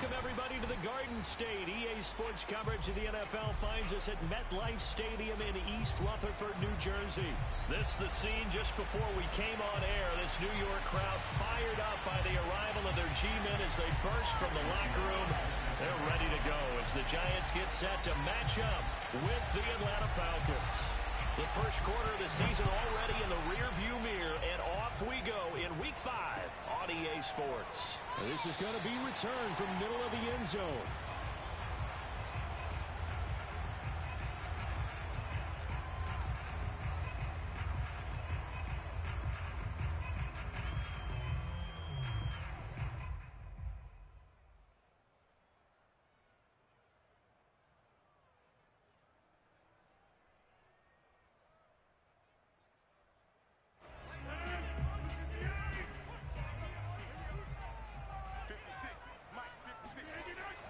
Welcome, everybody, to the Garden State. EA Sports coverage of the NFL finds us at MetLife Stadium in East Rutherford, New Jersey. This is the scene just before we came on air. This New York crowd fired up by the arrival of their G-men as they burst from the locker room. They're ready to go as the Giants get set to match up with the Atlanta Falcons. The first quarter of the season already in the rearview mirror, and off we go in Week 5 on EA Sports. This is going to be returned from middle of the end zone.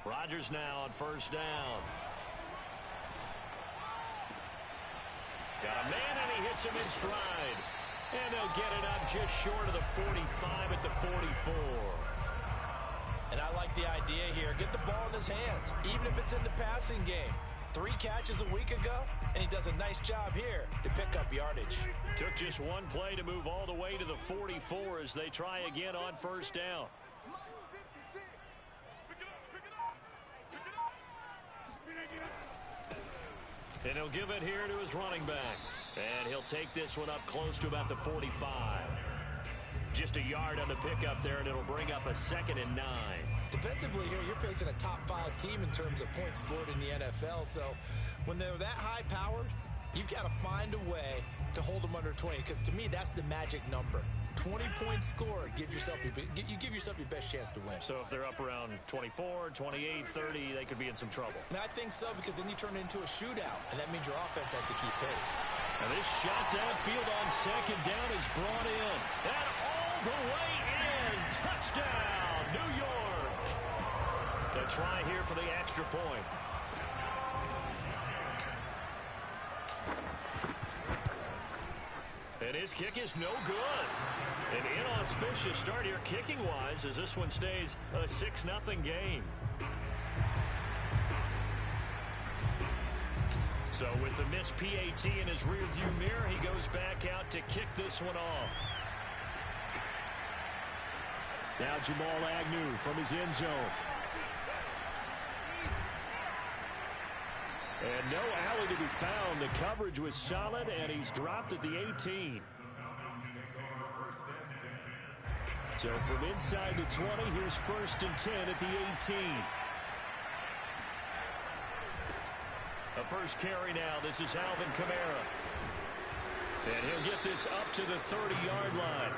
Rodgers now on first down. Got a man, and he hits him in stride. And they'll get it up just short of the 45 at the 44. And I like the idea here. Get the ball in his hands, even if it's in the passing game. 3 catches a week ago, and he does a nice job here to pick up yardage. Took just one play to move all the way to the 44 as they try again on first down. And he'll give it here to his running back. And he'll take this one up close to about the 45. Just a yard on the pickup there, and it'll bring up a 2nd and 9. Defensively here, you're facing a top 5 team in terms of points scored in the NFL. So when they're that high-powered, you've got to find a way to hold them under 20. Because to me, that's the magic number. 20-point score, you give yourself your best chance to win. So if they're up around 24, 28, 30, they could be in some trouble. And I think so, because then you turn it into a shootout, and that means your offense has to keep pace. And this shot downfield on 2nd down is brought in. And all the way in. Touchdown, New York. To try here for the extra point. And his kick is no good. An inauspicious start here kicking-wise as this one stays a 6-0 game. So with the missed PAT in his rearview mirror, he goes back out to kick this one off. Now Jamal Agnew from his end zone. And no alley to be found. The coverage was solid, and he's dropped at the 18. So from inside the 20, here's 1st and 10 at the 18. A first carry now. This is Alvin Kamara. And he'll get this up to the 30-yard line.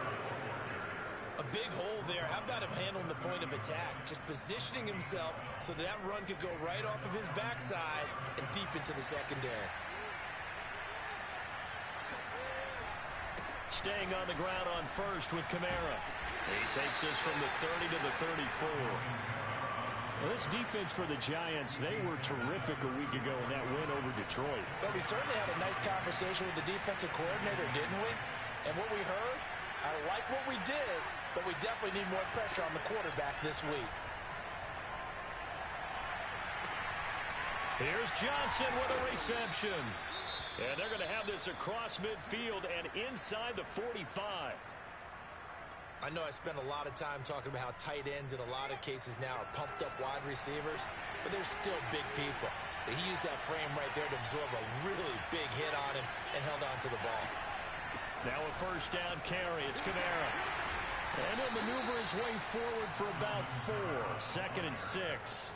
A big hole there. How about him handling the point of attack? Just positioning himself so that run could go right off of his backside and deep into the secondary. Staying on the ground on first with Kamara. He takes this from the 30 to the 34. Well, this defense for the Giants, they were terrific a week ago in that win over Detroit. But we certainly had a nice conversation with the defensive coordinator, didn't we? And what we heard, I like what we did, but we definitely need more pressure on the quarterback this week. Here's Johnson with a reception. And they're going to have this across midfield and inside the 45. I know I spent a lot of time talking about how tight ends in a lot of cases now are pumped up wide receivers, but they're still big people. But he used that frame right there to absorb a really big hit on him and held on to the ball. Now a first down carry. It's Kamara. And he'll maneuver his way forward for about 4. 2nd and 6.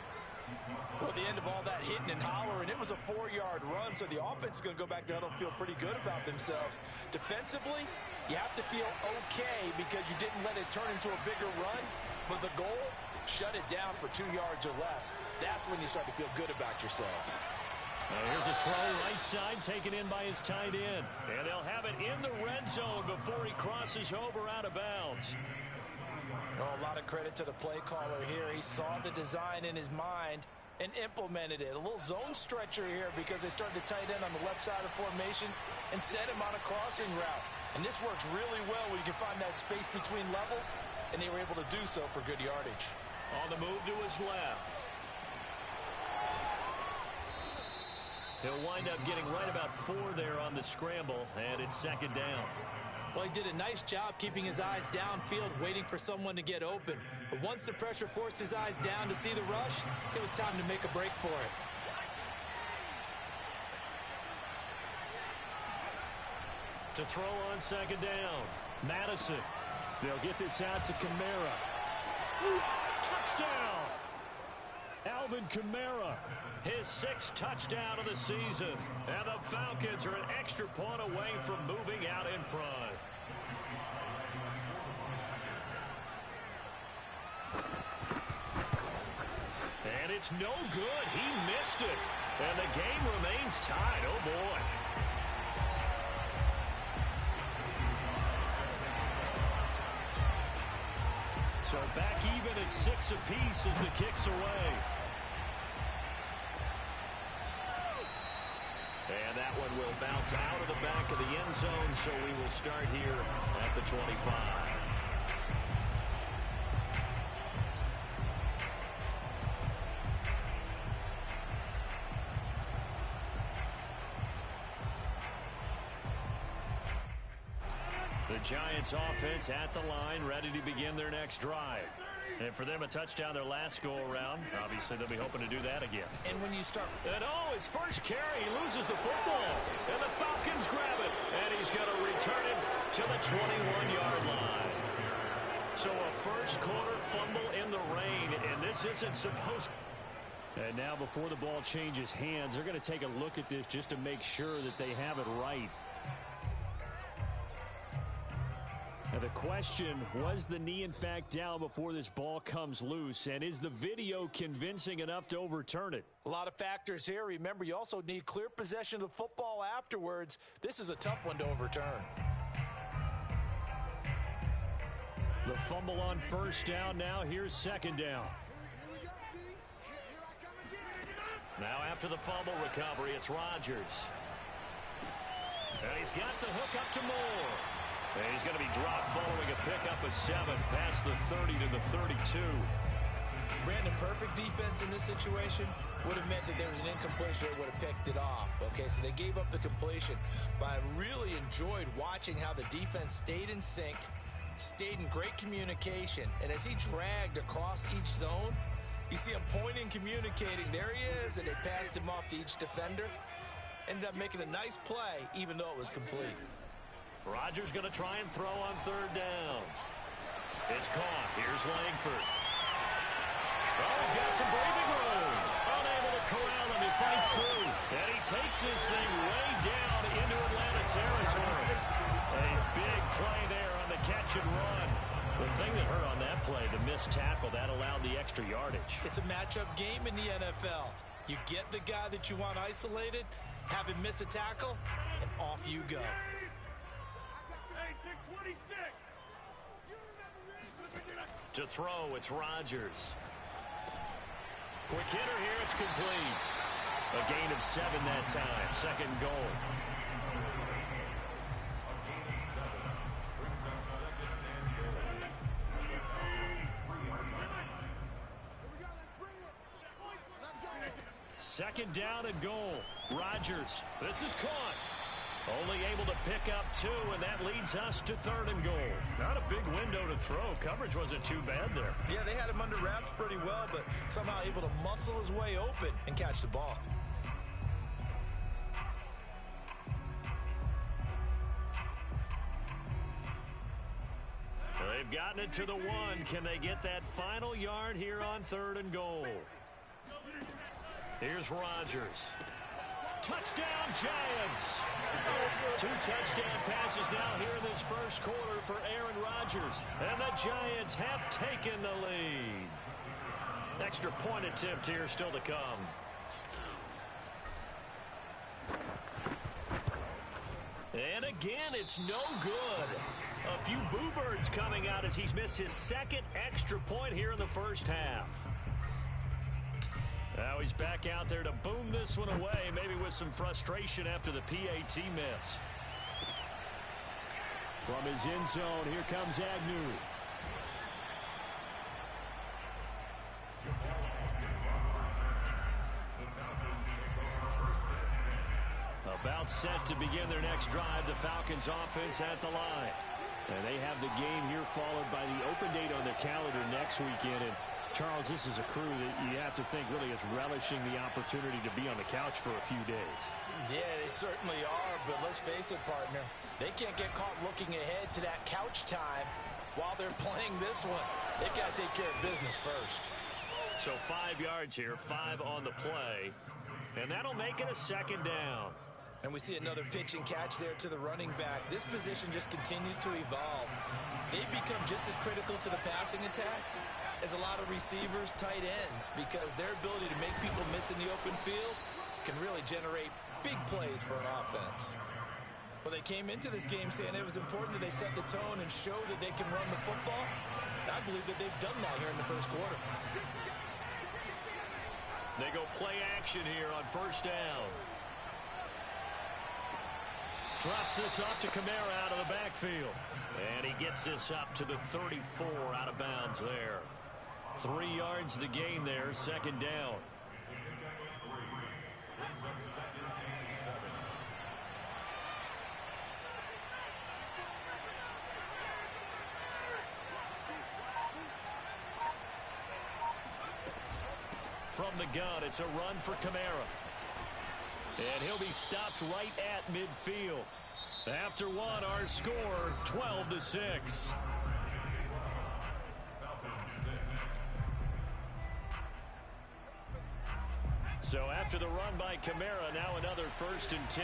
Well, at the end of all that hitting and hollering, it was a 4-yard run, so the offense is going to go back there and feel pretty good about themselves. Defensively, you have to feel okay because you didn't let it turn into a bigger run, but the goal, shut it down for 2 yards or less. That's when you start to feel good about yourselves. Here's a throw right side taken in by his tight end. And they'll have it in the red zone before he crosses over out of bounds. Oh, a lot of credit to the play caller here. He saw the design in his mind and implemented it. A little zone stretcher here because they started the tight end on the left side of the formation and sent him on a crossing route. And this works really well when you can find that space between levels, and they were able to do so for good yardage. On the move to his left. He'll wind up getting right about 4 there on the scramble, and it's second down. Well, he did a nice job keeping his eyes downfield, waiting for someone to get open. But once the pressure forced his eyes down to see the rush, it was time to make a break for it. To throw on second down, Madison. They'll get this out to Kamara. Touchdown! Alvin Kamara, his 6th touchdown of the season. And the Falcons are an extra point away from moving out in front. And it's no good. He missed it. And the game remains tied. Oh, boy. So back even at 6 apiece as the kick's away. And that one will bounce out of the back of the end zone, so we will start here at the 25. The Giants offense at the line, ready to begin their next drive. And for them, a touchdown their last go-around. Obviously, they'll be hoping to do that again. And when you start... And his first carry, he loses the football. And the Falcons grab it. And he's going to return it to the 21-yard line. So a first-quarter fumble in the rain, and this isn't supposed to... And now before the ball changes hands, they're going to take a look at this just to make sure that they have it right. Now the question, was the knee in fact down before this ball comes loose? And is the video convincing enough to overturn it? A lot of factors here. Remember, you also need clear possession of the football afterwards. This is a tough one to overturn. The fumble on first down. Now here's second down. Now after the fumble recovery, it's Rodgers. And he's got the hook up to Moore. And he's going to be dropped following a pickup of 7 past the 30 to the 32. Brandon, perfect defense in this situation would have meant that there was an incompletion that would have picked it off. Okay, so they gave up the completion. But I really enjoyed watching how the defense stayed in sync, stayed in great communication. And as he dragged across each zone, you see him pointing, communicating. There he is, and they passed him off to each defender. Ended up making a nice play, even though it was complete. Rodgers going to try and throw on third down. It's caught. Here's Langford. Oh, he's got some breathing room. Unable to corral him. He fights through. And he takes this thing way down into Atlanta territory. A big play there on the catch and run. The thing that hurt on that play, the missed tackle, that allowed the extra yardage. It's a matchup game in the NFL. You get the guy that you want isolated, have him miss a tackle, and off you go. To throw, it's Rodgers. Quick hitter here, it's complete. A gain of 7 that time, second goal. Second down and goal. Rodgers, this is caught. Only able to pick up 2, and that leads us to third and goal. Not a big window to throw. Coverage wasn't too bad there. Yeah, they had him under wraps pretty well, but somehow able to muscle his way open and catch the ball. They've gotten it to the 1. Can they get that final yard here on third and goal? Here's Rodgers. Touchdown, Giants! 2 touchdown passes now here in this first quarter for Aaron Rodgers. And the Giants have taken the lead. Extra point attempt here still to come. And again, it's no good. A few boo birds coming out as he's missed his second extra point here in the first half. Now he's back out there to boom this one away, maybe with some frustration after the PAT miss. From his end zone, here comes Agnew. About set to begin their next drive, the Falcons offense at the line. And they have the game here followed by the open date on their calendar next weekend. And Charles, this is a crew that you have to think really is relishing the opportunity to be on the couch for a few days. Yeah, they certainly are, but let's face it, partner. They can't get caught looking ahead to that couch time while they're playing this one. They've got to take care of business first. So 5 yards here, 5 on the play. And that'll make it a second down. And we see another pitch and catch there to the running back. This position just continues to evolve. They've become just as critical to the passing attack as a lot of receivers, tight ends, because their ability to make people miss in the open field can really generate big plays for an offense. Well, they came into this game saying it was important that they set the tone and show that they can run the football. And I believe that they've done that here in the first quarter. They go play action here on first down. Drops this off to Kamara out of the backfield. And he gets this up to the 34 out of bounds there. 3 yards the gain there, second down. From the gun, it's a run for Kamara. And he'll be stopped right at midfield. After one, our score, 12-6. So after the run by Kamara, now another 1st and 10.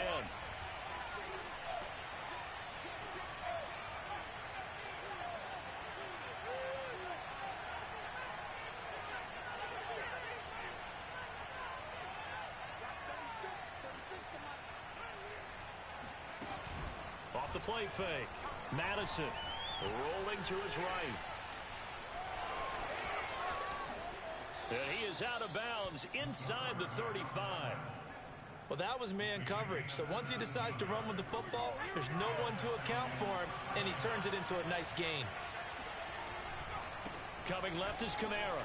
Off the play fake. Madison rolling to his right. And he is out of bounds inside the 35. Well, that was man coverage. So once he decides to run with the football, there's no one to account for him, and he turns it into a nice gain. Coming left is Kamara.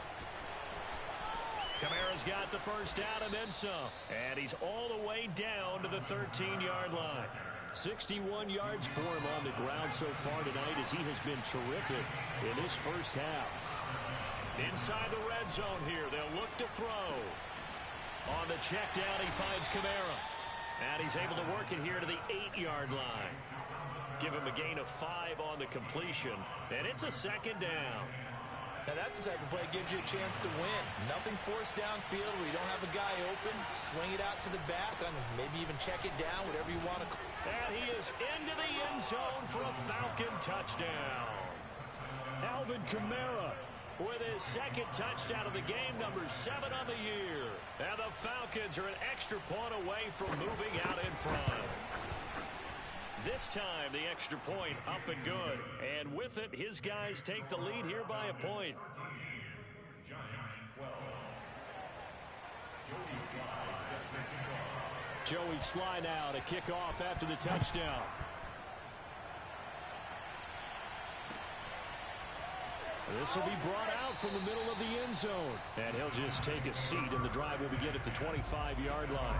Kamara's got the first down and then some. And he's all the way down to the 13-yard line. 61 yards for him on the ground so far tonight as he has been terrific in his first half. Inside the red zone here, they'll look to throw. On the check down, he finds Kamara. And he's able to work it here to the 8-yard line. Give him a gain of 5 on the completion. And it's a second down. Now that's the type of play that gives you a chance to win. Nothing forced downfield where you don't have a guy open. Swing it out to the back, and maybe even check it down, whatever you want to call. And he is into the end zone for a Falcon touchdown. Alvin Kamara with his second touchdown of the game, number 7 on the year. And the Falcons are an extra point away from moving out in front. This time, the extra point up and good. And with it, his guys take the lead here by a point. Joey Sly now to kick off after the touchdown. This will be brought out from the middle of the end zone. And he'll just take a seat, and the drive will begin at the 25-yard line.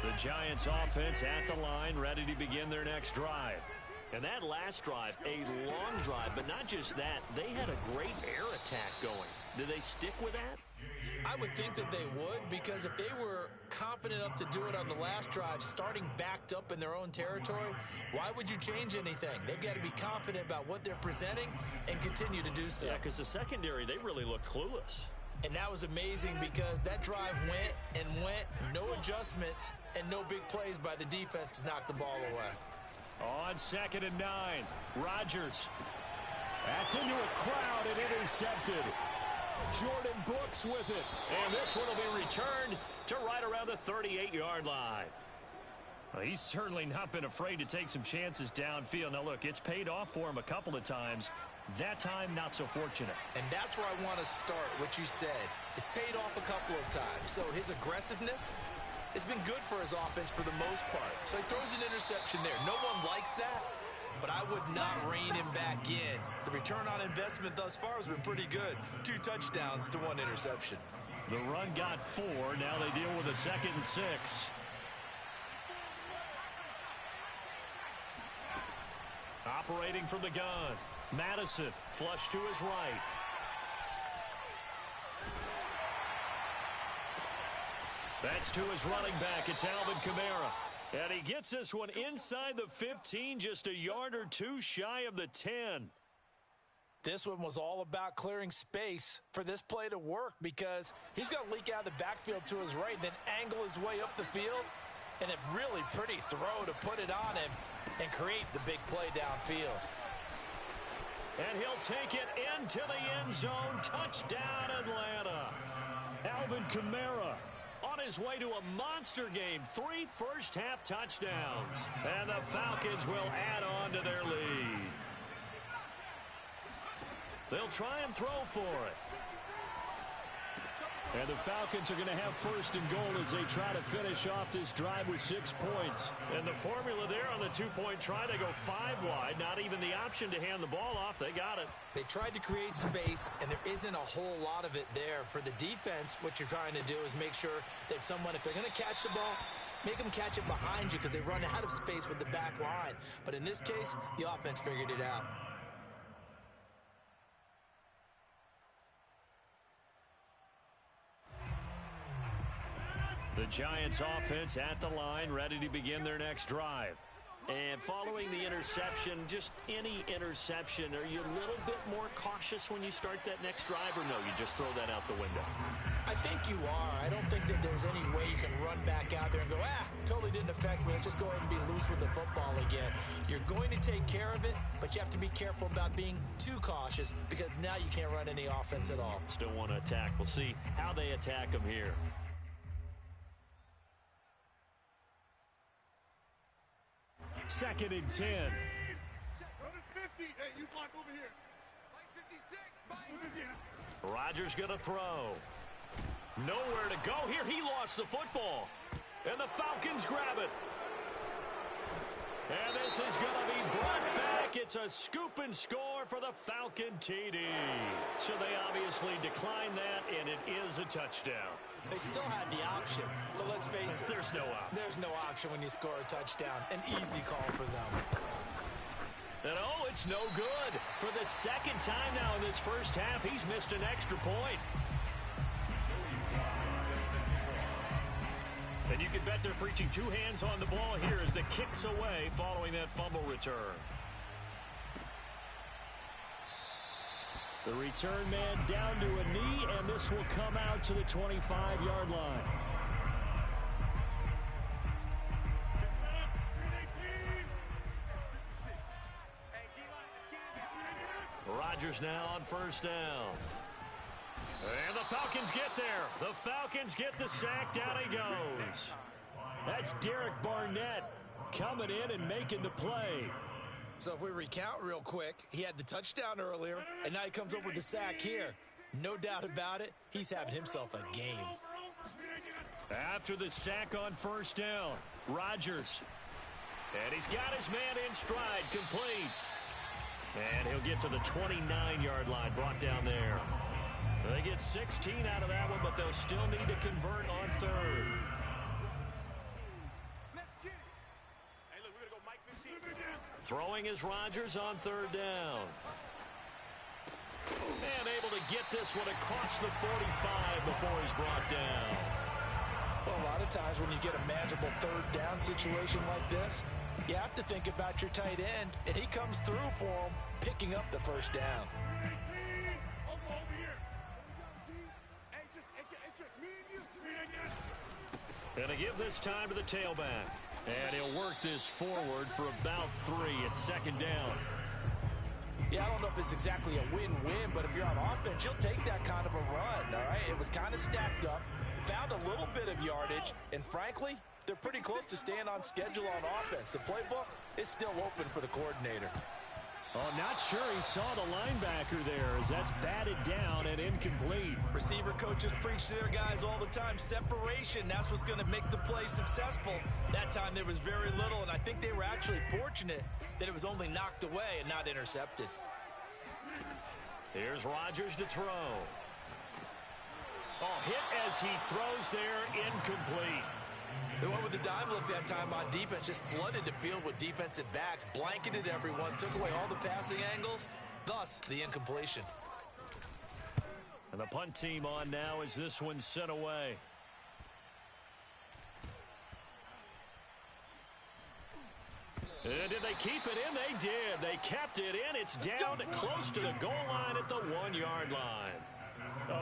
The Giants offense at the line, ready to begin their next drive. And that last drive, a long drive, but not just that, they had a great air attack going. Do they stick with that? I would think that they would, because if they were confident enough to do it on the last drive, starting backed up in their own territory, why would you change anything? They've got to be confident about what they're presenting and continue to do so. Yeah, because the secondary, they really looked clueless. And that was amazing because that drive went and went, no adjustments, and no big plays by the defense to knock the ball away. On 2nd and 9, Rodgers. That's into a crowd and intercepted. Jordan Brooks with it. And this one will be returned to right around the 38-yard line. Well, he's certainly not been afraid to take some chances downfield. Now, look, it's paid off for him a couple of times. That time, not so fortunate. And that's where I want to start, what you said. It's paid off a couple of times. So his aggressiveness it's been good for his offense for the most part. So he throws an interception there. No one likes that, but I would not rein him back in. The return on investment thus far has been pretty good. 2 touchdowns to 1 interception. The run got 4. Now they deal with a 2nd and 6. Operating from the gun. Madison flush to his right. That's to his running back. It's Alvin Kamara. And he gets this one inside the 15, just a yard or 2 shy of the 10. This one was all about clearing space for this play to work because he's going to leak out of the backfield to his right, then angle his way up the field. And a really pretty throw to put it on him and create the big play downfield. And he'll take it into the end zone. Touchdown, Atlanta. Alvin Kamara on his way to a monster game. 3 first-half touchdowns. And the Falcons will add on to their lead. They'll try and throw for it. And the Falcons are going to have 1st and goal as they try to finish off this drive with 6 points. And the formula there on the 2-point try, they go 5 wide. Not even the option to hand the ball off. They got it. They tried to create space, and there isn't a whole lot of it there. For the defense, what you're trying to do is make sure that someone, if they're going to catch the ball, make them catch it behind you because they run out of space with the back line. But in this case, the offense figured it out. The Giants offense at the line, ready to begin their next drive. And following the interception, just any interception, are you a little bit more cautious when you start that next drive, or no, you just throw that out the window? I think you are. I don't think that there's any way you can run back out there and go, totally didn't affect me. Let's just go ahead and be loose with the football again. You're going to take care of it, but you have to be careful about being too cautious because now you can't run any offense at all. Still want to attack. We'll see how they attack them here. Second and 10. Hey, you block over here. 56. Rodgers going to throw. Nowhere to go here. He lost the football. And the Falcons grab it. And this is going to be brought back. It's a scoop and score for the Falcon TD. So they obviously declined that, and it is a touchdown. They still had the option, but let's face it. There's no option. There's no option when you score a touchdown. An easy call for them. And it's no good. For the 2nd time now in this first half, he's missed an extra point. And you can bet they're preaching 2 hands on the ball here as the kick's away following that fumble return. The return man down to a knee, and this will come out to the 25-yard line. Rodgers now on 1st down. And the Falcons get there. The Falcons get the sack. Down he goes. That's Derek Barnett coming in and making the play. So if we recount real quick, he had the touchdown earlier, and now he comes up with the sack here. No doubt about it, he's having himself a game. After the sack on 1st down, Rodgers. And he's got his man in stride, complete. And he'll get to the 29-yard line, brought down there. They get 16 out of that one, but they'll still need to convert on 3rd. Throwing is Rodgers on 3rd down. And able to get this one across the 45 before he's brought down. Well, a lot of times when you get a manageable 3rd down situation like this, you have to think about your tight end, and he comes through for him, picking up the 1st down. And to give this time to the tailback. And he'll work this forward for about 3 at 2nd down. Yeah, I don't know if it's exactly a win-win, but if you're on offense, you'll take that kind of a run, all right? It was kind of stacked up, found a little bit of yardage, and frankly, they're pretty close to staying on schedule on offense. The playbook is still open for the coordinator. Oh, not sure he saw the linebacker there as that's batted down and incomplete. Receiver coaches preach to their guys all the time. Separation, that's what's going to make the play successful. That time there was very little, and I think they were actually fortunate that it was only knocked away and not intercepted. Here's Rodgers to throw. Oh, hit as he throws there, incomplete. They went with the dime look that time on defense, just flooded the field with defensive backs, blanketed everyone, took away all the passing angles, thus the incompletion. And the punt team on now as this one's sent away. And did they keep it in? They did. They kept it in. It's down close to the goal line at the 1-yard line.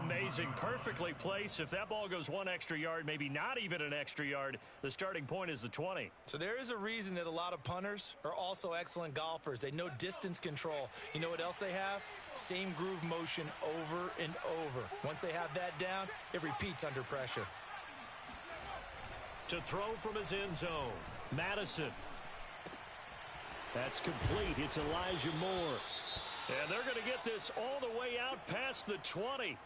Amazing. Perfectly placed. If that ball goes one extra yard, maybe not even an extra yard, the starting point is the 20. So there is a reason that a lot of punters are also excellent golfers. They know distance control. You know what else they have? Same groove motion over and over. Once they have that down, it repeats under pressure. To throw from his end zone, Madison. That's complete. It's Elijah Moore. And they're going to get this all the way out past the 20.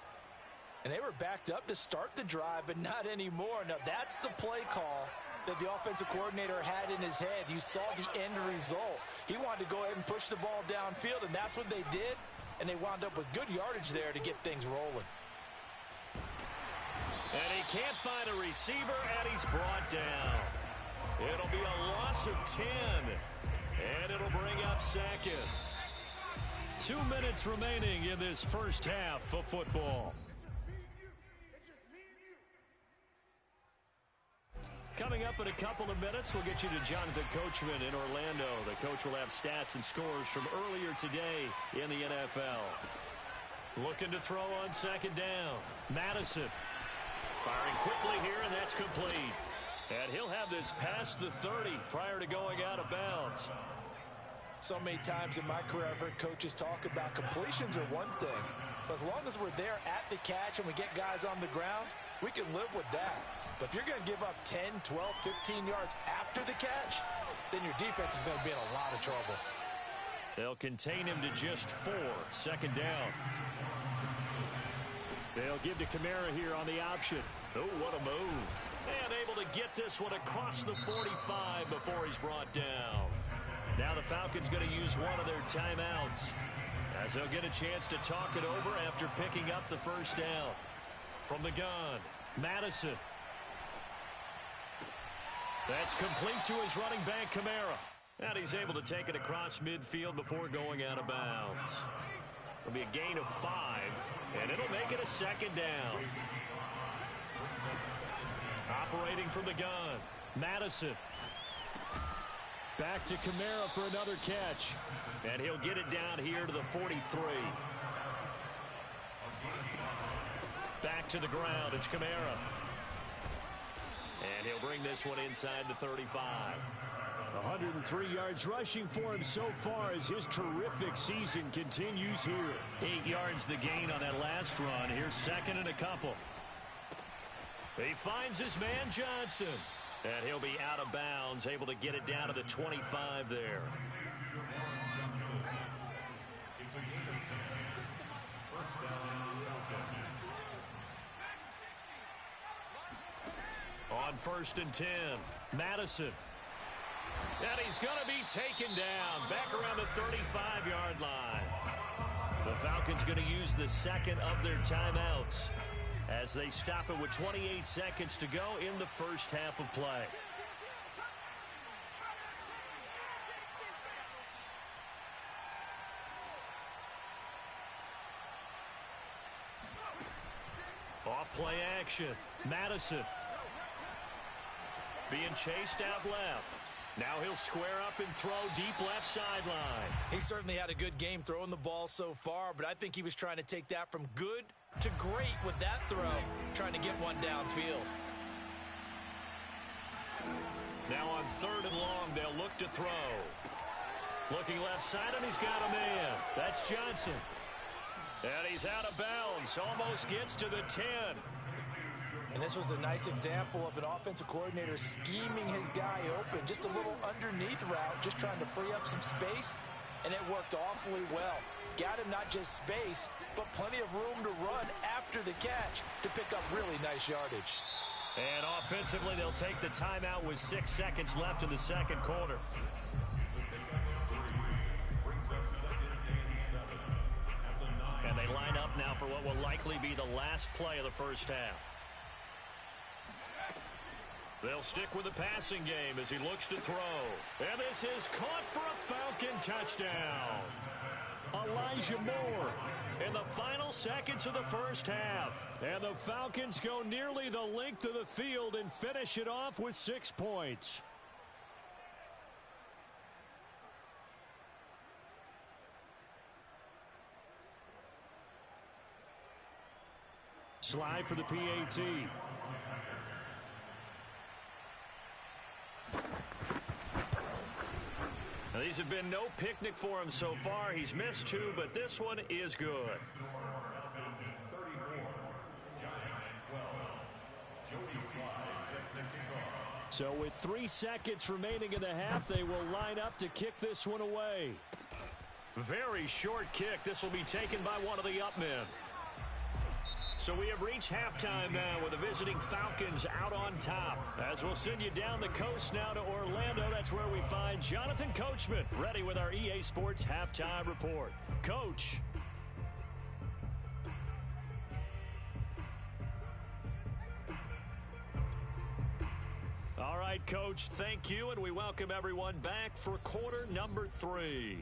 And they were backed up to start the drive, but not anymore. Now, that's the play call that the offensive coordinator had in his head. You saw the end result. He wanted to go ahead and push the ball downfield, and that's what they did. And they wound up with good yardage there to get things rolling. And he can't find a receiver, and he's brought down. It'll be a loss of 10. And it'll bring up second. 2 minutes remaining in this first half of football. Coming up in a couple of minutes, we'll get you to Jonathan Coachman in Orlando. The coach will have stats and scores from earlier today in the NFL. Looking to throw on second down. Madison firing quickly here, and that's complete. And he'll have this past the 30 prior to going out of bounds. So many times in my career, I've heard coaches talk about completions are one thing. But as long as we're there at the catch and we get guys on the ground, we can live with that. But if you're going to give up 10, 12, 15 yards after the catch, then your defense is going to be in a lot of trouble. They'll contain him to just 4. Second down. They'll give to Kamara here on the option. Oh, what a move. And able to get this one across the 45 before he's brought down. Now the Falcons going to use one of their timeouts as they'll get a chance to talk it over after picking up the first down. From the gun, Madison. That's complete to his running back, Kamara. And he's able to take it across midfield before going out of bounds. It'll be a gain of 5, and it'll make it a second down. Operating from the gun, Madison. Back to Kamara for another catch. And he'll get it down here to the 43. Back to the ground. It's Kamara. And he'll bring this one inside the 35. 103 yards rushing for him so far as his terrific season continues here. 8 yards the gain on that last run. Here's second and a couple. He finds his man Johnson. And he'll be out of bounds, able to get it down to the 25 there. On 1st and 10, Madison. And he's going to be taken down back around the 35-yard line. The Falcons going to use the second of their timeouts as they stop it with 28 seconds to go in the first half of play. Off play action. Madison being chased out left. Now he'll square up and throw deep left sideline. He certainly had a good game throwing the ball so far, but I think he was trying to take that from good to great with that throw, trying to get one downfield. Now on 3rd and long, they'll look to throw. Looking left side, and he's got a man. That's Johnson. And he's out of bounds. Almost gets to the 10. And this was a nice example of an offensive coordinator scheming his guy open. Just a little underneath route, just trying to free up some space. and it worked awfully well. Got him not just space, but plenty of room to run after the catch to pick up really nice yardage. And offensively, they'll take the timeout with 6 seconds left in the second quarter. And they line up now for what will likely be the last play of the first half. They'll stick with the passing game as he looks to throw. And this is caught for a Falcon touchdown. Elijah Moore in the final seconds of the first half. And the Falcons go nearly the length of the field and finish it off with 6 points. Slide for the PAT. Now, these have been no picnic for him so far. He's missed 2, but this one is good. So with 3 seconds remaining in the half, they will line up to kick this one away. Very short kick. This will be taken by one of the up men. So we have reached halftime now with the visiting Falcons out on top. As we'll send you down the coast now to Orlando. That's where we find Jonathan Coachman ready with our EA Sports Halftime Report. Coach. All right, Coach, thank you, and we welcome everyone back for quarter number 3.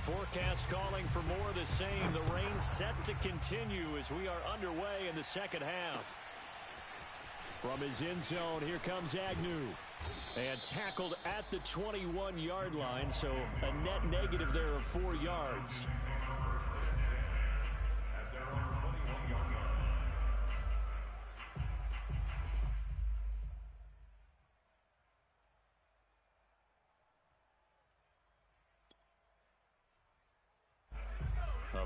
Forecast calling for more of the same. The rain set to continue as we are underway in the second half. From his end zone, here comes Agnew. And tackled at the 21-yard line, so a net negative there of 4 yards.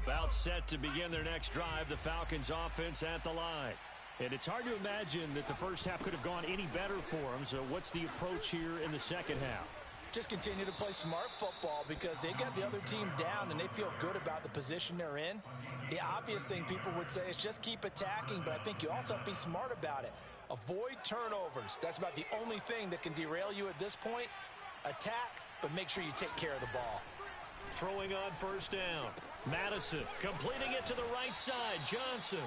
About set to begin their next drive, the Falcons offense at the line. And it's hard to imagine that the first half could have gone any better for them. So what's the approach here in the second half? Just continue to play smart football because they got the other team down and they feel good about the position they're in. The obvious thing people would say is just keep attacking, but I think you also have to be smart about it. Avoid turnovers. That's about the only thing that can derail you at this point. Attack, but make sure you take care of the ball. Throwing on first down. Madison completing it to the right side. Johnson.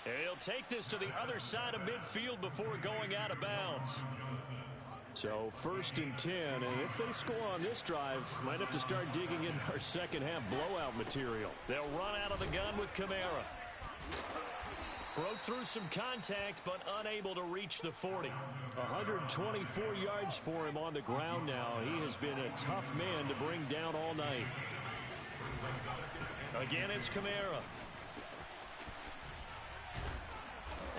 And he'll take this to the other side of midfield before going out of bounds. So 1st and 10, and if they score on this drive, might have to start digging in our second half blowout material. They'll run out of the gun with Kamara. Broke through some contact, but unable to reach the 40. 124 yards for him on the ground now. He has been a tough man to bring down all night. Again, it's Kamara.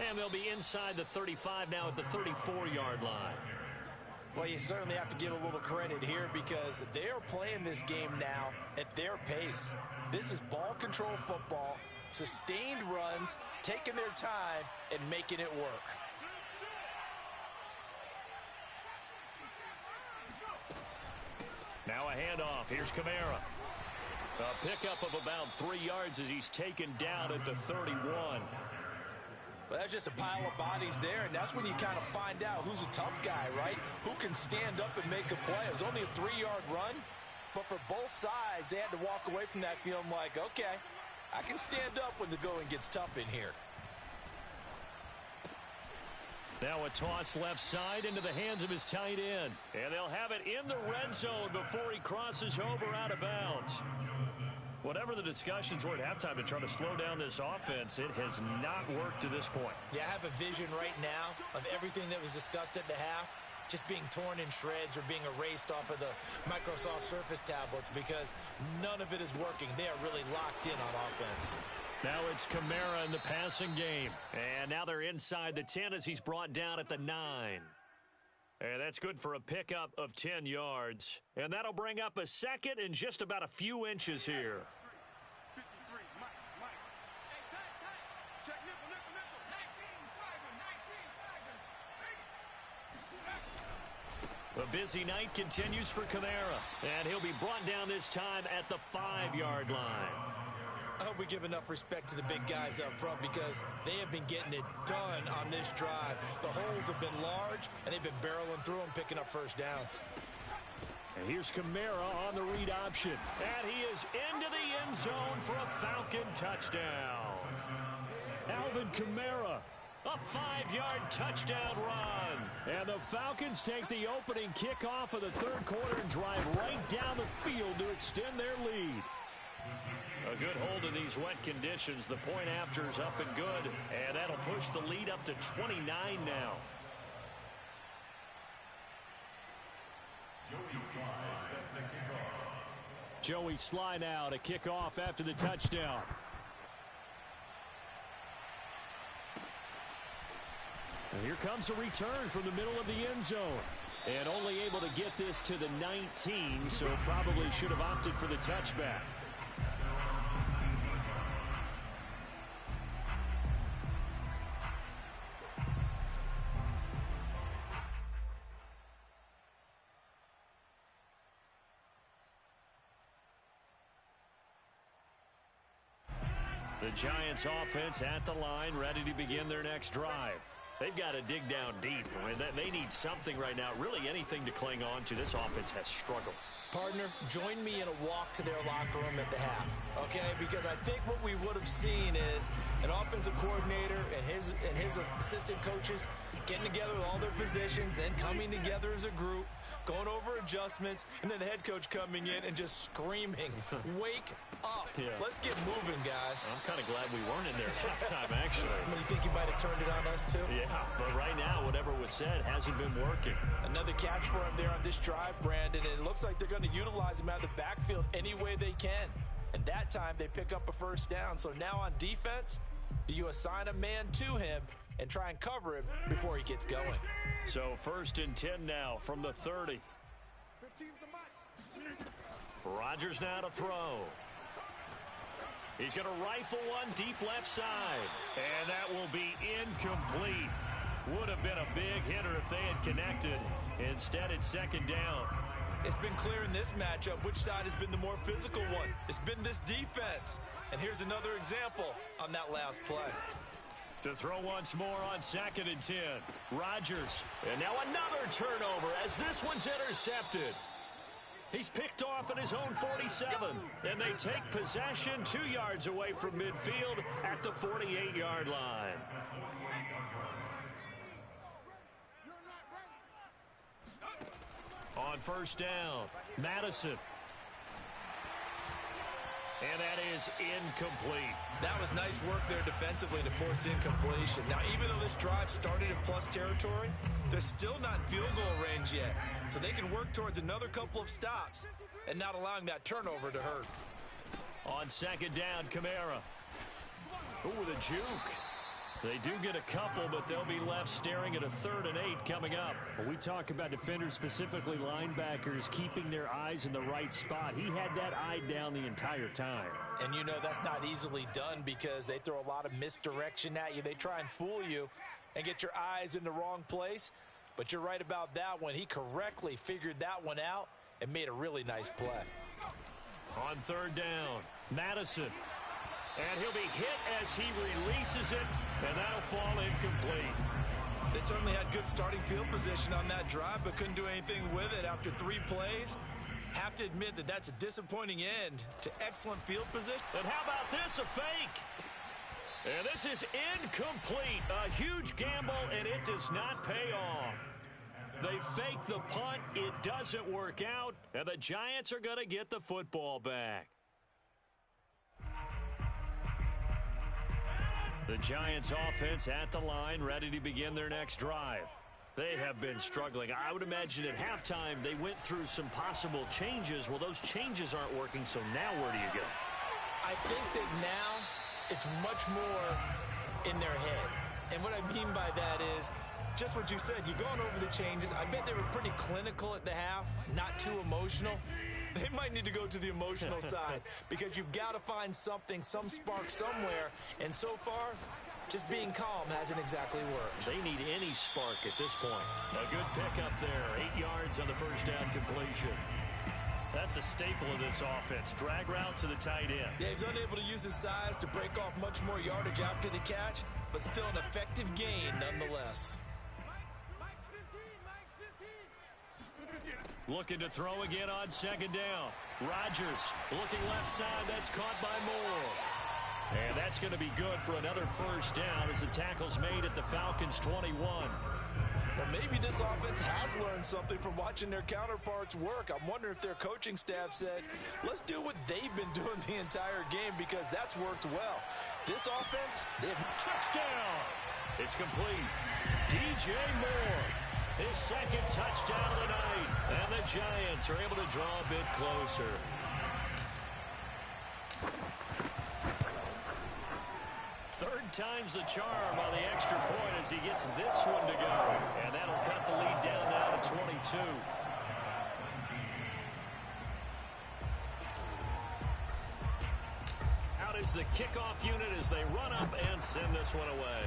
And they'll be inside the 35 now at the 34-yard line. Well, you certainly have to give a little credit here because they are playing this game now at their pace. This is ball control football, sustained runs, taking their time, and making it work. Now a handoff. Here's Kamara. A pickup of about 3 yards as he's taken down at the 31. Well, that's just a pile of bodies there, and that's when you kind of find out who's a tough guy, right? Who can stand up and make a play. It was only a 3-yard run, but for both sides, they had to walk away from that feeling like, okay, I can stand up when the going gets tough in here. Now a toss left side into the hands of his tight end. And they'll have it in the red zone before he crosses over out of bounds. Whatever the discussions were at halftime to try to slow down this offense, it has not worked to this point. Yeah, I have a vision right now of everything that was discussed at the half just being torn in shreds or being erased off of the Microsoft Surface tablets because none of it is working. They are really locked in on offense. Now it's Kamara in the passing game. And now they're inside the 10 as he's brought down at the 9. And that's good for a pickup of 10 yards. And that'll bring up a second and just about a few inches here. busy night continues for Kamara, and he'll be brought down this time at the 5-yard line. I hope we give enough respect to the big guys up front because they have been getting it done on this drive. The holes have been large, and they've been barreling through them, picking up first downs. And here's Kamara on the read option. And he is into the end zone for a Falcon touchdown. Alvin Kamara. A 5-yard touchdown run. And the Falcons take the opening kickoff of the third quarter and drive right down the field to extend their lead. A good hold in these wet conditions. The point after is up and good. And that'll push the lead up to 29 now. Joey Sly now to kick off after the touchdown. And here comes a return from the middle of the end zone. And only able to get this to the 19, so probably should have opted for the touchback. The Giants offense at the line, ready to begin their next drive. They've got to dig down deep. I mean, they need something right now, really anything to cling on to. This offense has struggled. Partner, join me in a walk to their locker room at the half, okay? Because I think what we would have seen is an offensive coordinator and his assistant coaches getting together with all their positions, then coming together as a group, going over adjustments, and then the head coach coming in and just screaming, wake up. Yeah. Let's get moving, guys. I'm kind of glad we weren't in there at halftime, actually. You think you might have turned it on us, too? Yeah, but right now, whatever was said hasn't been working. Another catch for him there on this drive, Brandon, and it looks like they're going to utilize him out of the backfield any way they can. And that time, they pick up a first down. So now on defense, do you assign a man to him and try and cover him before he gets going? So 1st and 10 now from the 30. Rodgers now to throw. He's going to rifle one deep left side. And that will be incomplete. Would have been a big hitter if they had connected. Instead, it's 2nd down. It's been clear in this matchup which side has been the more physical one. It's been this defense. And here's another example on that last play. To throw once more on 2nd and 10. Rodgers. And now another turnover as this one's intercepted. He's picked off at his own 47. And they take possession 2 yards away from midfield at the 48-yard line. On 1st down, Madison. And that is incomplete. That was nice work there defensively to force incompletion. Now, even though this drive started in plus territory, they're still not in field goal range yet. So they can work towards another couple of stops and not allowing that turnover to hurt. On 2nd down, Kamara. Ooh, the juke. They do get a couple, but they'll be left staring at a 3rd and 8 coming up. When we talk about defenders, specifically linebackers, keeping their eyes in the right spot. He had that eye down the entire time. And you know that's not easily done because they throw a lot of misdirection at you. They try and fool you and get your eyes in the wrong place. But you're right about that one. He correctly figured that one out and made a really nice play. On 3rd down, Madison. And he'll be hit as he releases it, and that'll fall incomplete. They certainly had good starting field position on that drive, but couldn't do anything with it after 3 plays. Have to admit that that's a disappointing end to excellent field position. And how about this, a fake? And this is incomplete. A huge gamble, and it does not pay off. They fake the punt. It doesn't work out, and the Giants are going to get the football back. The Giants offense at the line, ready to begin their next drive. They have been struggling. I would imagine at halftime they went through some possible changes. Well, those changes aren't working, so now where do you go? I think that now it's much more in their head. And what I mean by that is just what you said. You've gone over the changes. I bet they were pretty clinical at the half, not too emotional. They might need to go to the emotional side because you've got to find something, some spark somewhere. And so far, Just being calm hasn't exactly worked. They need any spark at this point. A good pickup there. 8 yards on the first down completion. That's a staple of this offense. Drag route to the tight end. Yeah, he's unable to use his size to break off much more yardage after the catch, but still an effective gain nonetheless. Looking to throw again on second down. Rodgers looking left side. That's caught by Moore. And that's going to be good for another first down as the tackle's made at the Falcons' 21. Well, maybe this offense has learned something from watching their counterparts work. I'm wondering if their coaching staff said, let's do what they've been doing the entire game because that's worked well. This offense, touchdown. It's complete. DJ Moore, his second touchdown of the night. And the Giants are able to draw a bit closer. Third time's the charm on the extra point as he gets this one to go. And that'll cut the lead down now to 22. Out is the kickoff unit as they run up and send this one away.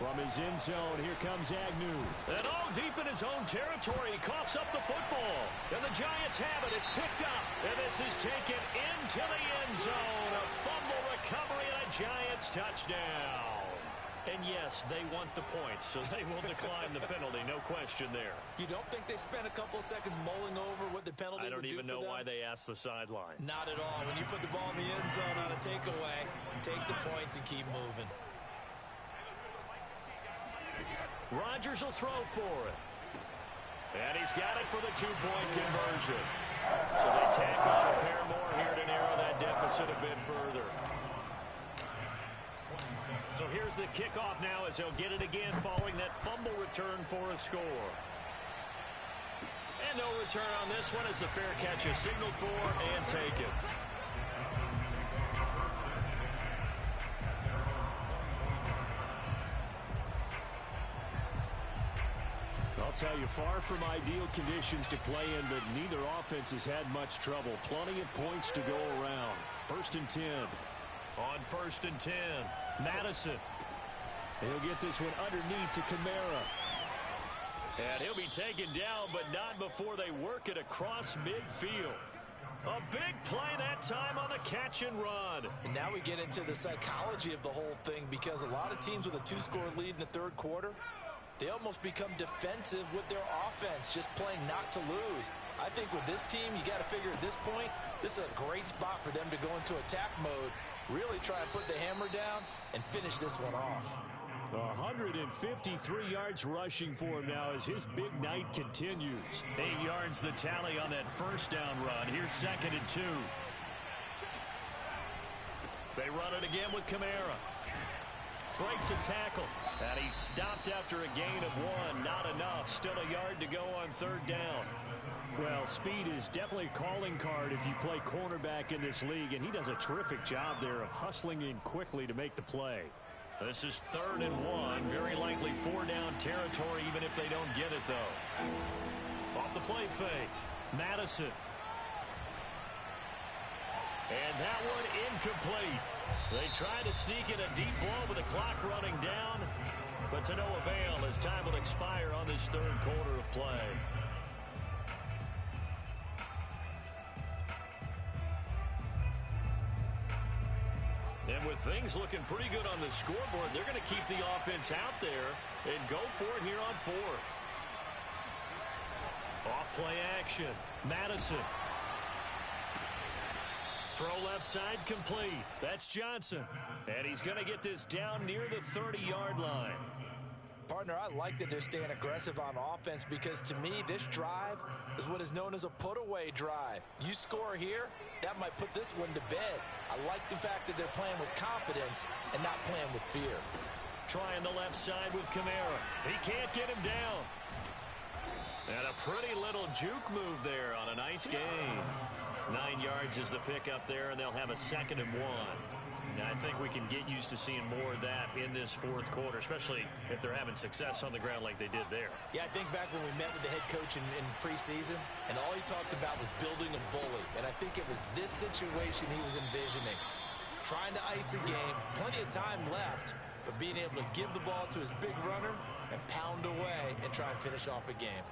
From his end zone, here comes Agnew. And all deep in his own territory, he coughs up the football. And the Giants have it. It's picked up. And this is taken into the end zone. A fumble recovery and a Giants touchdown. And yes, they want the points, so they will decline the penalty. No question there. You don't think they spent a couple of seconds mulling over what the penalty would do for them? I don't even know why they asked the sideline. Not at all. When you put the ball in the end zone on a takeaway, take the points and keep moving. Rodgers will throw for it. And he's got it for the two-point conversion. So they tack on a pair more here to narrow that deficit a bit further. So here's the kickoff now as he'll get it again following that fumble return for a score. And no return on this one as the fair catch is signaled for and taken. I'll tell you, far from ideal conditions to play in, but neither offense has had much trouble. Plenty of points to go around. 1st and 10. On 1st and 10, Madison. He'll get this one underneath to Kamara. And he'll be taken down, but not before they work it across midfield. A big play that time on the catch and run. And now we get into the psychology of the whole thing because a lot of teams with a 2-score lead in the third quarter, they almost become defensive with their offense, just playing not to lose. I think with this team, you got to figure at this point, this is a great spot for them to go into attack mode, really try and put the hammer down and finish this one off. 153 yards rushing for him now as his big night continues. 8 yards the tally on that first down run. Here's 2nd and 2. They run it again with Kamara. Breaks a tackle. And he's stopped after a gain of 1. Not enough. Still a yard to go on 3rd down. Well, speed is definitely a calling card if you play cornerback in this league, and he does a terrific job there of hustling in quickly to make the play. This is 3rd and 1. Very likely 4-down territory even if they don't get it, though. Off the play fake. Madison. And that one incomplete. They try to sneak in a deep ball with the clock running down, but to no avail as time will expire on this 3rd quarter of play. And with things looking pretty good on the scoreboard, they're going to keep the offense out there and go for it here on 4th. Off play action. Madison. Throw left side complete. That's Johnson. And he's going to get this down near the 30-yard line. Partner, I like that they're staying aggressive on offense because to me, this drive is what is known as a put-away drive. You score here, that might put this one to bed. I like the fact that they're playing with confidence and not playing with fear. Trying the left side with Kamara. He can't get him down. And a pretty little juke move there on a nice gain. 9 yards is the pickup there, and they'll have a 2nd and 1. Now, I think we can get used to seeing more of that in this 4th quarter, especially if they're having success on the ground like they did there. Yeah, I think back when we met with the head coach in preseason, and all he talked about was building a bully. And I think it was this situation he was envisioning. trying to ice a game, plenty of time left, but being able to give the ball to his big runner and pound away and try and finish off a game.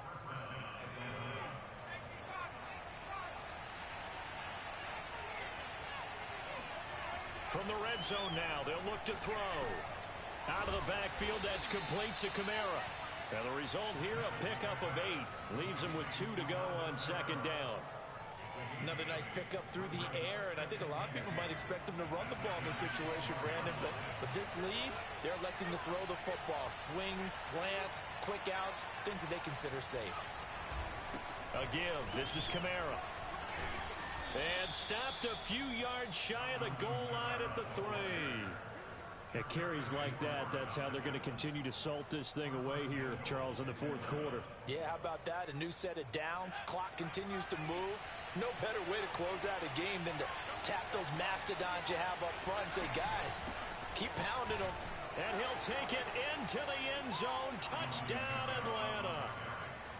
From the red zone now, they'll look to throw. Out of the backfield, that's complete to Kamara. And the result here, a pickup of 8. Leaves him with 2 to go on second down. Another nice pickup through the air, and I think a lot of people might expect them to run the ball in this situation, Brandon, but with this lead, they're electing to throw the football. Swings, slants, quick outs, things that they consider safe. A give. This is Kamara. And stopped a few yards shy of the goal line at the 3. At carries like that, that's how they're going to continue to salt this thing away here, Charles, in the fourth quarter. Yeah, how about that? A new set of downs. Clock continues to move. No better way to close out a game than to tap those mastodons you have up front and say, guys, keep pounding them. And he'll take it into the end zone. Touchdown, Atlanta.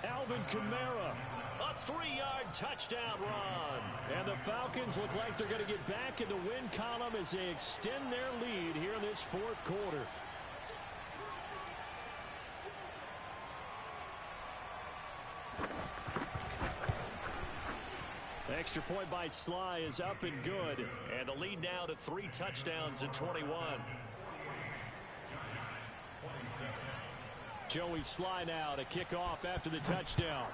Alvin Kamara. A 3-yard touchdown run. And the Falcons look like they're going to get back in the win column as they extend their lead here in this fourth quarter. Extra point by Sly is up and good. And the lead now to 3 touchdowns in 21. Joey Sly now to kick off after the touchdown.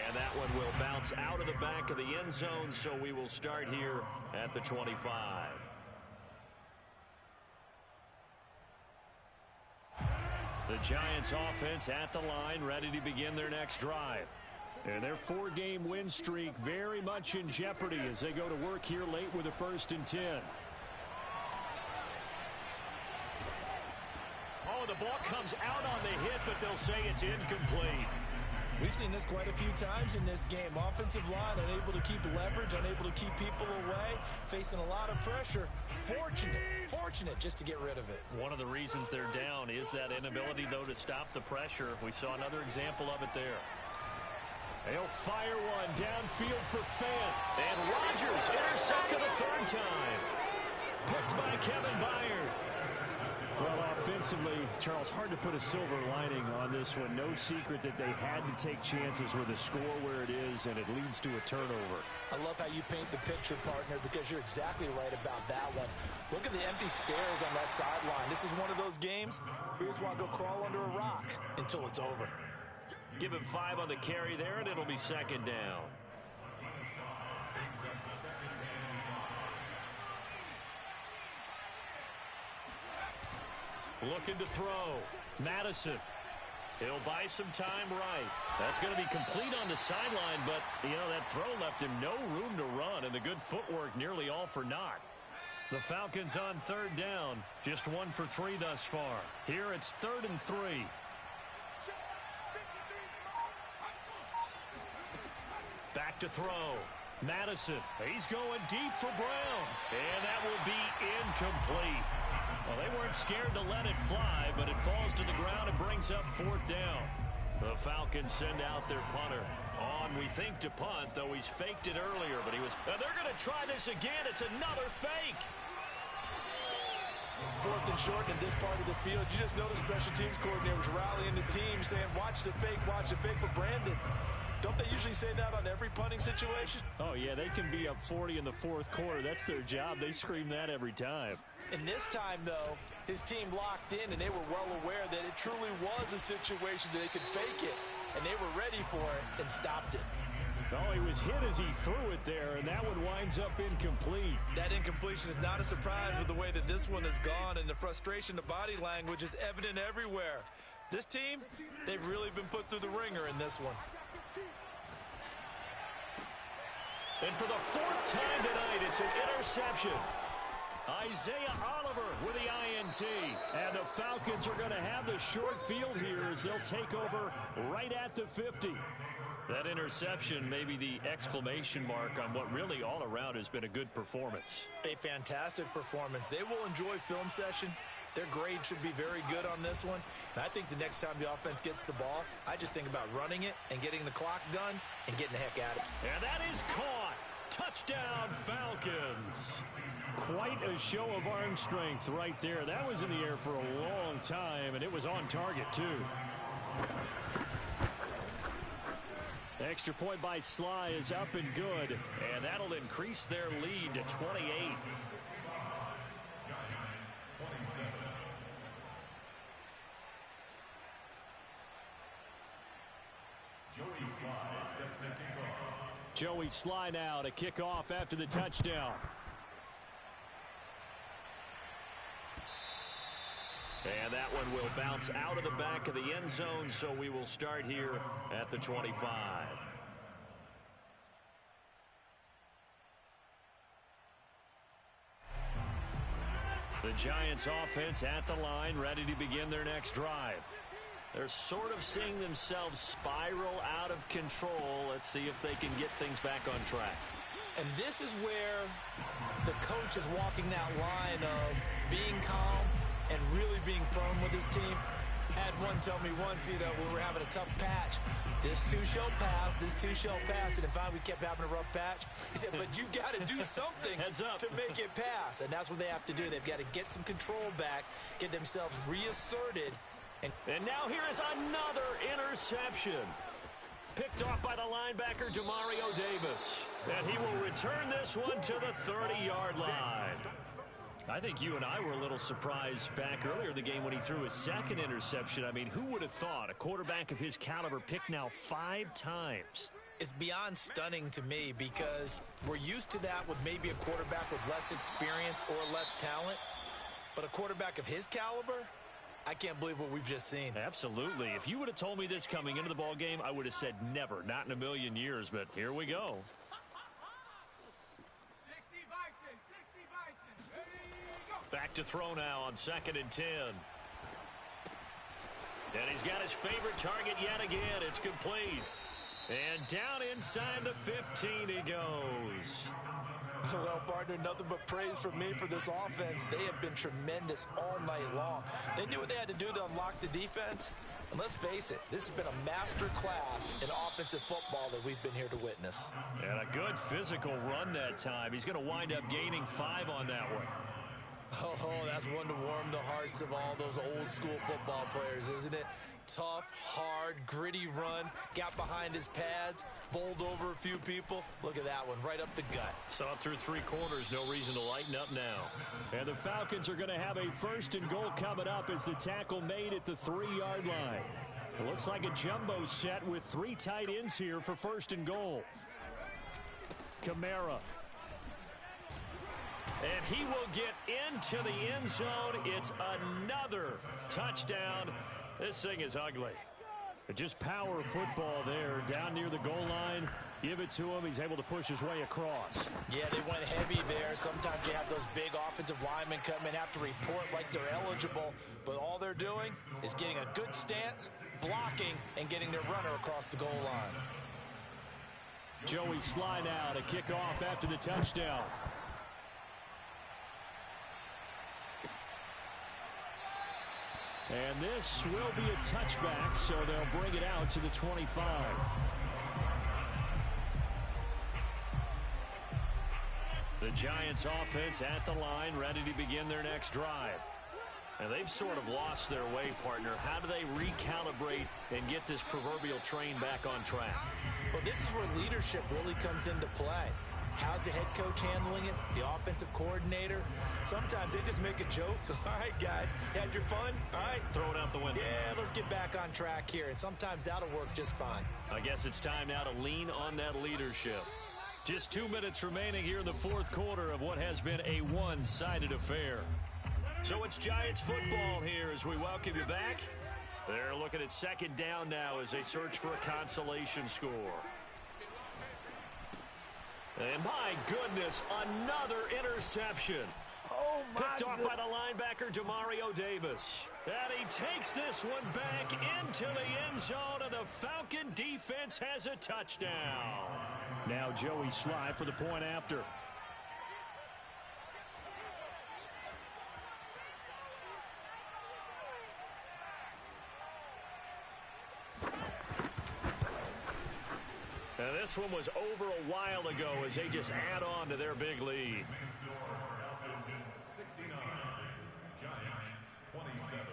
And that one will bounce out of the back of the end zone, so we will start here at the 25. The Giants offense at the line, ready to begin their next drive. And their 4-game win streak very much in jeopardy as they go to work here late with a 1st and 10. Oh, the ball comes out on the hit, but they'll say it's incomplete. We've seen this quite a few times in this game. Offensive line unable to keep leverage, unable to keep people away, facing a lot of pressure. Fortunate just to get rid of it. One of the reasons they're down is that inability, though, to stop the pressure. We saw another example of it there. They'll fire one downfield for Fant. And Rodgers intercepted a 3rd time. Picked by Kevin Byard. Well, offensively, Charles, hard to put a silver lining on this one. No secret that they had to take chances with the score where it is, and it leads to a turnover. I love how you paint the picture, partner, because you're exactly right about that one. Look at the empty stairs on that sideline. This is one of those games where you just want to go crawl under a rock until it's over. Give him 5 on the carry there, and it'll be 2nd down. Looking to throw. Madison. He'll buy some time right. That's going to be complete on the sideline, but, you know, that throw left him no room to run, and the good footwork nearly all for naught. The Falcons on 3rd down. Just 1 for 3 thus far. Here it's 3rd and 3. Back to throw. Madison. He's going deep for Brown. And that will be incomplete. Well, they weren't scared to let it fly, but it falls to the ground and brings up 4th down. The Falcons send out their punter. On, we think, to punt, though he's faked it earlier, but he was... they're going to try this again. It's another fake. 4th and short in this part of the field. You just noticed special teams coordinators rallying the team, saying, watch the fake, but Brandon, don't they usually say that on every punting situation? Oh, yeah, they can be up 40 in the 4th quarter. That's their job. They scream that every time. And this time, though, his team locked in, and they were well aware that it truly was a situation that they could fake it, and they were ready for it and stopped it. Oh, he was hit as he threw it there, and that one winds up incomplete. That incompletion is not a surprise with the way that this one has gone, and the frustration, the body language is evident everywhere. This team, they've really been put through the ringer in this one. And for the 4th time tonight, it's an interception. Isaiah Oliver with the INT. And the Falcons are going to have the short field here as they'll take over right at the 50. That interception may be the exclamation mark on what really all around has been a good performance. A fantastic performance. They will enjoy film session their grade should be very good on this one. And I think the next time the offense gets the ball, I just think about running it and getting the clock done and getting the heck out of it. And that is caught. Touchdown, Falcons. Quite a show of arm strength right there. That was in the air for a long time, and it was on target, too. Extra point by Sly is up and good, and that'll increase their lead to 28. Joey Sly now to kick off after the touchdown. And that one will bounce out of the back of the end zone, so we will start here at the 25. The Giants offense at the line, ready to begin their next drive. They're sort of seeing themselves spiral out of control. Let's see if they can get things back on track. And this is where the coach is walking that line of being calm and really being firm with his team. I had one tell me once, when we were having a tough patch, this too shall pass, this too shall pass. And in fact, we kept having a rough patch. He said, but you got to do something to make it pass. And that's what they have to do. They've got to get some control back, get themselves reasserted. And now here is another interception. Picked off by the linebacker, Demario Davis. And he will return this one to the 30-yard line. I think you and I were a little surprised back earlier in the game when he threw his second interception. I mean, who would have thought a quarterback of his caliber picked now 5 times? It's beyond stunning to me because we're used to that with maybe a quarterback with less experience or less talent. But a quarterback of his caliber, I can't believe what we've just seen. Absolutely. If you would have told me this coming into the ball game, I would have said never, not in a million years. But here we go. 60 Bison, 60 Bison. Ready, go. Back to throw now on 2nd and 10. And he's got his favorite target yet again. It's complete. And down inside the 15 he goes. Well, partner, nothing but praise from me for this offense. They have been tremendous all night long. They knew what they had to do to unlock the defense. And let's face it, this has been a master class in offensive football that we've been here to witness. And a good physical run that time. He's going to wind up gaining 5 on that one. Oh, that's one to warm the hearts of all those old school football players, isn't it? Tough, hard, gritty run, got behind his pads, bowled over a few people. Look at that one, right up the gut. Saw it through 3 quarters, no reason to lighten up now. And the Falcons are going to have a 1st and goal coming up as the tackle made at the 3-yard line. It looks like a jumbo set with 3 tight ends here for 1st and goal. Kamara. And he will get into the end zone. It's another touchdown. This thing is ugly. But just power football there down near the goal line. Give it to him. He's able to push his way across. Yeah, they went heavy there. Sometimes you have those big offensive linemen come in, have to report like they're eligible. But all they're doing is getting a good stance, blocking, and getting their runner across the goal line. Joey Sly now to kick off after the touchdown. And this will be a touchback, so they'll bring it out to the 25. The Giants offense at the line, ready to begin their next drive. And they've sort of lost their way, partner. How do they recalibrate and get this proverbial train back on track? Well, this is where leadership really comes into play. How's the head coach handling it? The offensive coordinator? Sometimes they just make a joke. All right, guys, had your fun? All right. Throw it out the window. Yeah, let's get back on track here. And sometimes that'll work just fine. I guess it's time now to lean on that leadership. Just 2 minutes remaining here in the 4th quarter of what has been a one-sided affair. So it's Giants football here as we welcome you back. They're looking at 2nd down now as they search for a consolation score. And my goodness, another interception. Oh, my Picked off by the linebacker, Demario Davis. And he takes this one back into the end zone, and the Falcon defense has a touchdown. Now Joey Sly for the point after. one was over a while ago as they just add on to their big lead. 69, Giants 27.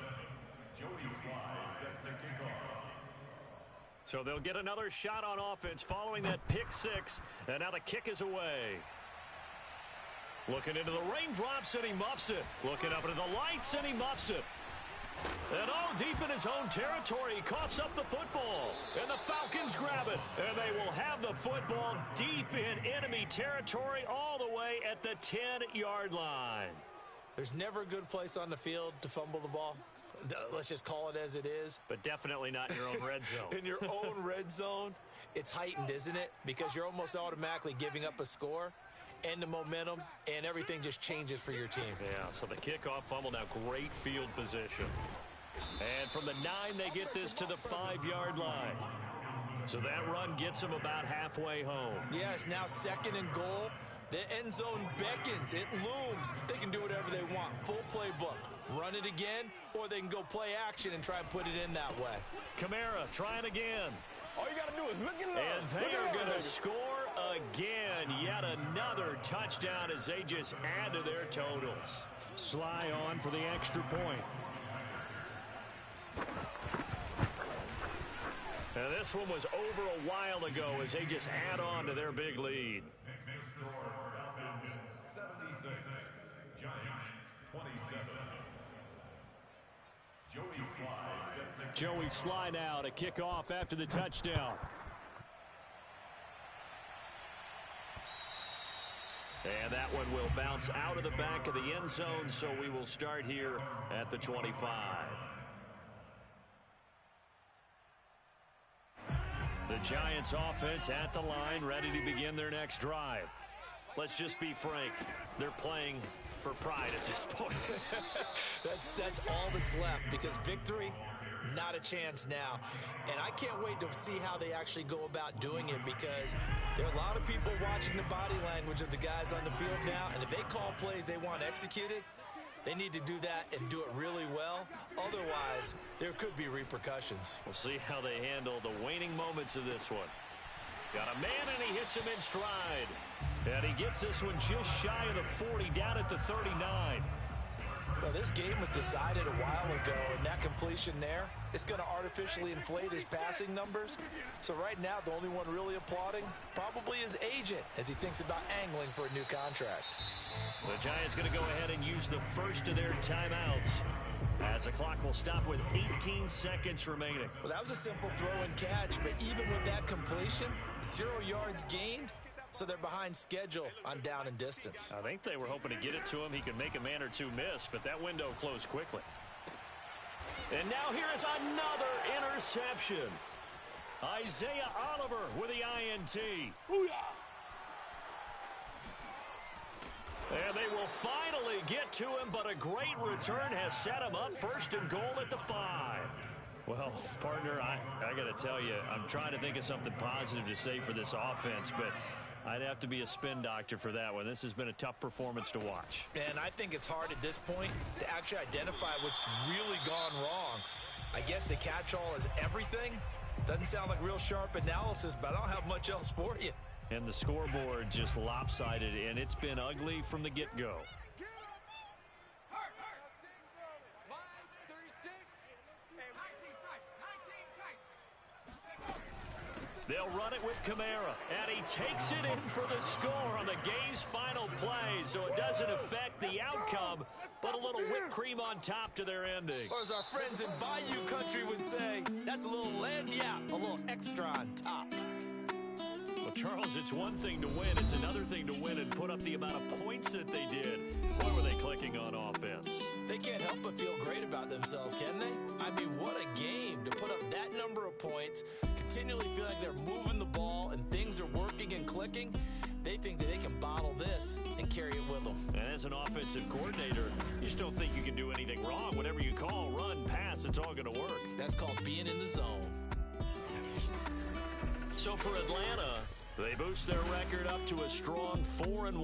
Joey Sly set to kick off. So they'll get another shot on offense following that pick six, and now the kick is away. Looking into the raindrops, and he muffs it. Looking up into the lights, and he muffs it. And deep in his own territory, he coughs up the football. And the Falcons grab it. And they will have the football deep in enemy territory all the way at the 10-yard line. There's never a good place on the field to fumble the ball. Let's just call it as it is. But definitely not in your own red zone. In your own red zone, it's heightened, isn't it? Because you're almost automatically giving up a score and the momentum, and everything just changes for your team. Yeah, so the kickoff fumble, now great field position. And from the 9, they get this to the 5-yard line. So that run gets them about halfway home. Yeah, it's now 2nd and goal. The end zone beckons. It looms. They can do whatever they want. Full playbook. Run it again, or they can go play action and try and put it in that way. Kamara trying again. All you got to do is look at love. And they are going to score again. Yet another touchdown as they just add to their totals. Sly on for the extra point. And this one was over a while ago as they just add on to their big lead. Next score, Falcons 76, Giants 27. Joey Sly set to Joey Sly now to kick off after the touchdown. And that one will bounce out of the back of the end zone, so we will start here at the 25. The Giants offense at the line, ready to begin their next drive. Let's just be frank, they're playing for pride at this point. That's all that's left, because victory, not a chance now. And I can't wait to see how they actually go about doing it, because there are a lot of people watching the body language of the guys on the field now, and if they call plays they want executed, they need to do that and do it really well. Otherwise, there could be repercussions. We'll see how they handle the waning moments of this one. Got a man, and he hits him in stride. And he gets this one just shy of the 40, down at the 39. Well, this game was decided a while ago, and that completion there, it's going to artificially inflate his passing numbers. So right now, the only one really applauding probably his agent as he thinks about angling for a new contract. The Giants going to go ahead and use the first of their timeouts, as the clock will stop with 18 seconds remaining. Well, that was a simple throw and catch, but even with that completion, 0 yards gained, so they're behind schedule on down and distance. I think they were hoping to get it to him. He could make a man or two miss, but that window closed quickly. And now here is another interception. Isaiah Oliver with the INT. And they will finally get to him, but a great return has set him up 1st and goal at the 5. Well, partner, I got to tell you, I'm trying to think of something positive to say for this offense, but I'd have to be a spin doctor for that one. This has been a tough performance to watch. And I think it's hard at this point to actually identify what's really gone wrong. I guess the catch-all is everything. Doesn't sound like real sharp analysis, but I don't have much else for you. And the scoreboard just lopsided, and it's been ugly from the get-go. They'll run it with Kamara, and he takes it in for the score on the game's final play, so it doesn't affect the outcome, but a little whipped cream on top to their ending. Or as our friends in Bayou Country would say, that's a little lagniappe, a little extra on top. Well, Charles, it's one thing to win. It's another thing to win and put up the amount of points that they did. Boy, were they clicking on offense. They can't help but feel great about themselves, can they? I mean, what a game to put up that number of points, continually feel like they're moving the ball and things are working and clicking. They think that they can bottle this and carry it with them. And as an offensive coordinator, you just don't think you can do anything wrong. Whatever you call, run, pass, it's all going to work. That's called being in the zone. So for Atlanta, they boost their record up to a strong 4-1.